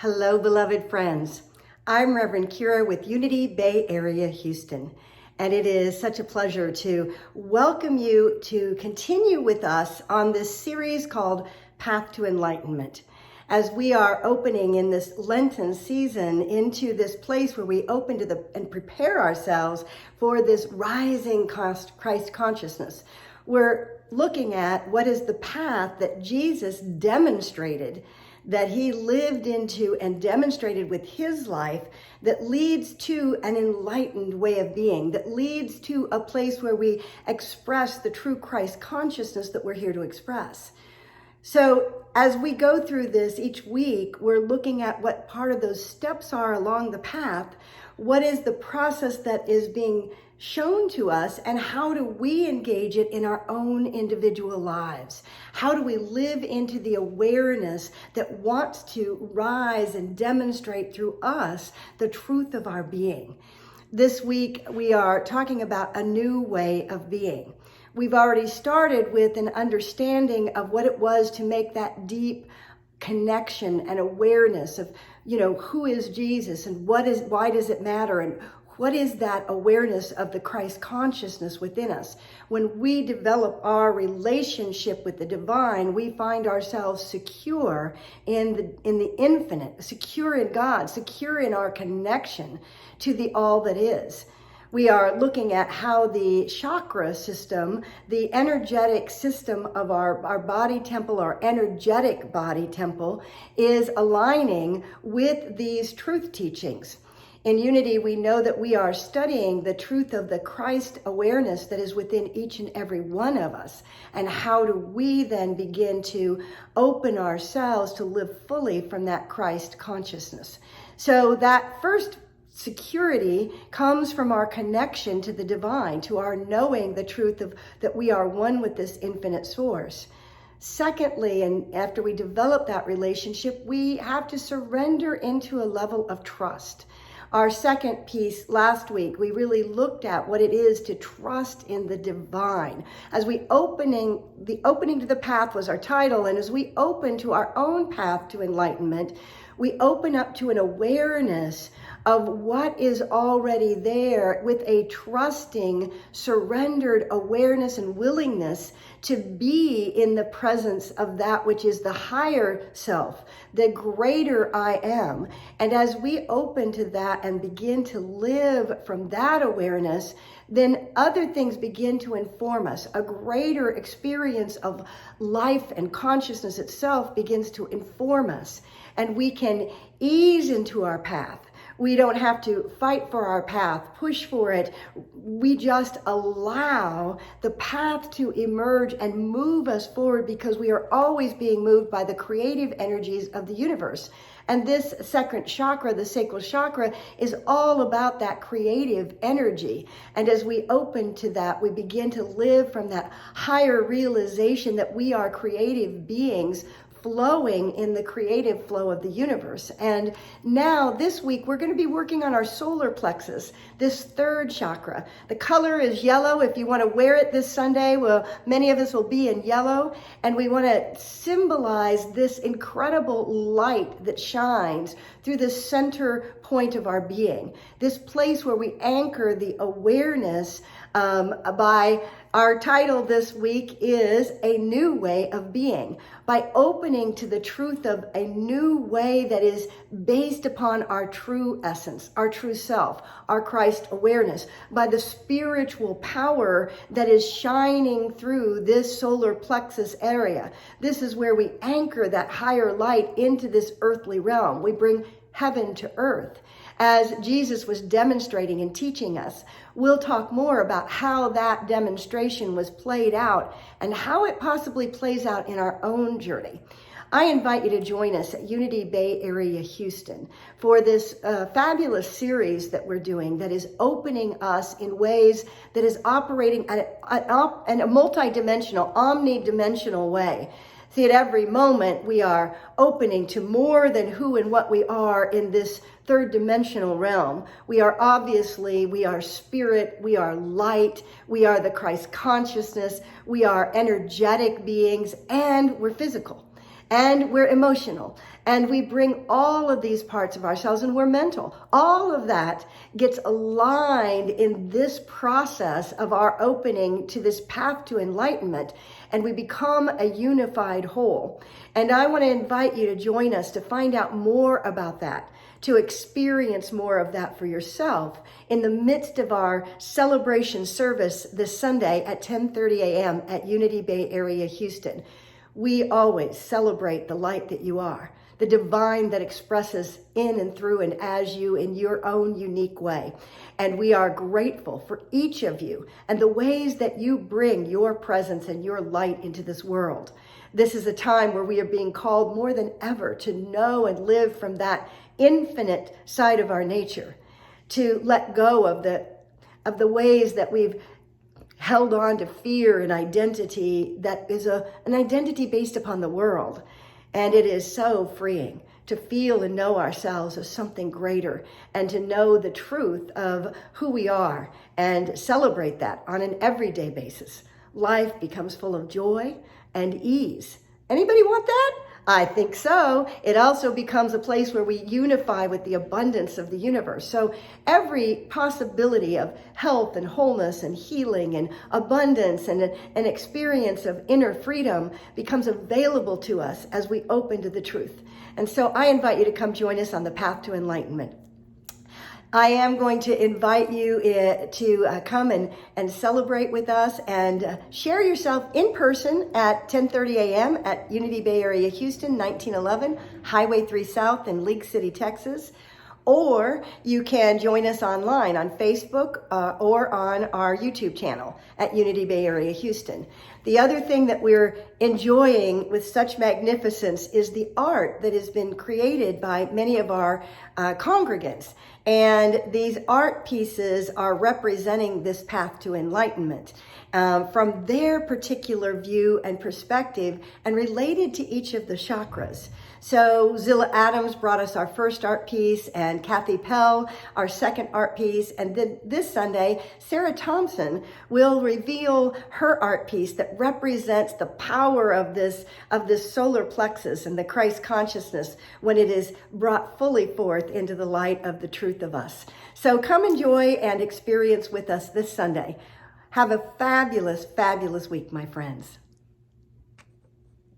Hello, beloved friends. I'm Reverend Kyra with Unity Bay Area, Houston, and it is such a pleasure to welcome you to continue with us on this series called Path to Enlightenment. As we are opening in this Lenten season into this place where we open to and prepare ourselves for this rising Christ consciousness, we're looking at what is the path that Jesus demonstrated, that he lived into and demonstrated with his life, that leads to an enlightened way of being, that leads to a place where we express the true Christ consciousness that we're here to express. So as we go through this each week, we're looking at what part of those steps are along the path. What is the process that is being shown to us, and how do we engage it in our own individual lives? How do we live into the awareness that wants to rise and demonstrate through us the truth of our being? This week, we are talking about a new way of being. We've already started with an understanding of what it was to make that deep connection and awareness of, who is Jesus and why does it matter, and what is that awareness of the Christ consciousness within us? When we develop our relationship with the divine, we find ourselves secure in the infinite, secure in God, secure in our connection to the all that is. We are looking at how the chakra system, the energetic system of our body temple, our energetic body temple, is aligning with these truth teachings. In Unity, we know that we are studying the truth of the Christ awareness that is within each and every one of us. And how do we then begin to open ourselves to live fully from that Christ consciousness? So that first security comes from our connection to the divine, to our knowing the truth of that we are one with this infinite source. Secondly, and after we develop that relationship, we have to surrender into a level of trust. Our second piece last week, we really looked at what it is to trust in the divine. As the opening to the path was our title, and as we open to our own path to enlightenment, we open up to an awareness of what is already there with a trusting, surrendered awareness and willingness to be in the presence of that which is the higher self, the greater I am. And as we open to that and begin to live from that awareness, then other things begin to inform us. A greater experience of life and consciousness itself begins to inform us, and we can ease into our path. We don't have to fight for our path, push for it. We just allow the path to emerge and move us forward, because we are always being moved by the creative energies of the universe. And this second chakra, the sacral chakra, is all about that creative energy. And as we open to that, we begin to live from that higher realization that we are creative beings flowing in the creative flow of the universe. And now this week, we're going to be working on our solar plexus, this third chakra. The color is yellow. If you want to wear it this Sunday, well, many of us will be in yellow. And we want to symbolize this incredible light that shines through the center point of our being. This place where we anchor the awareness by our title this week is A New Way of Being. By opening to the truth of a new way that is based upon our true essence, our true self, our Christ awareness, by the spiritual power that is shining through this solar plexus area. This is where we anchor that higher light into this earthly realm. We bring heaven to earth. As Jesus was demonstrating and teaching us, we'll talk more about how that demonstration was played out and how it possibly plays out in our own journey. I invite you to join us at Unity Bay Area, Houston, for this fabulous series that we're doing that is opening us in ways that is operating in a multidimensional, omnidimensional way. See, at every moment, we are opening to more than who and what we are in this third dimensional realm. We are spirit, we are light, we are the Christ consciousness, we are energetic beings, and we're physical. and we're emotional, and we bring all of these parts of ourselves, and we're mental. All of that gets aligned in this process of our opening to this path to enlightenment, and we become a unified whole. And I want to invite you to join us to find out more about that, to experience more of that for yourself in the midst of our celebration service this Sunday at 10:30 a.m. at Unity Bay Area, Houston. We always celebrate the light that you are, the divine that expresses in and through and as you in your own unique way. And we are grateful for each of you and the ways that you bring your presence and your light into this world. This is a time where we are being called more than ever to know and live from that infinite side of our nature, to let go of the ways that we've held on to fear and identity that is an identity based upon the world. And it is so freeing to feel and know ourselves as something greater, and to know the truth of who we are and celebrate that on an everyday basis. Life becomes full of joy and ease. Anybody want that? I think so. It also becomes a place where we unify with the abundance of the universe. So every possibility of health and wholeness and healing and abundance and an experience of inner freedom becomes available to us as we open to the truth. And so I invite you to come join us on the path to enlightenment. I am going to invite you to come and celebrate with us and share yourself in person at 10:30 a.m. at Unity Bay Area, Houston, 1911, Highway 3 South in League City, Texas. Or you can join us online on Facebook or on our YouTube channel at Unity Bay Area, Houston. The other thing that we're enjoying with such magnificence is the art that has been created by many of our congregants. And these art pieces are representing this path to enlightenment from their particular view and perspective and related to each of the chakras. So Zilla Adams brought us our first art piece, and Kathy Pell our second art piece. And then this Sunday, Sara Thompson will reveal her art piece that represents the power of this solar plexus and the Christ consciousness when it is brought fully forth into the light of the truth of us. So come enjoy and experience with us this Sunday. Have a fabulous, fabulous week, my friends.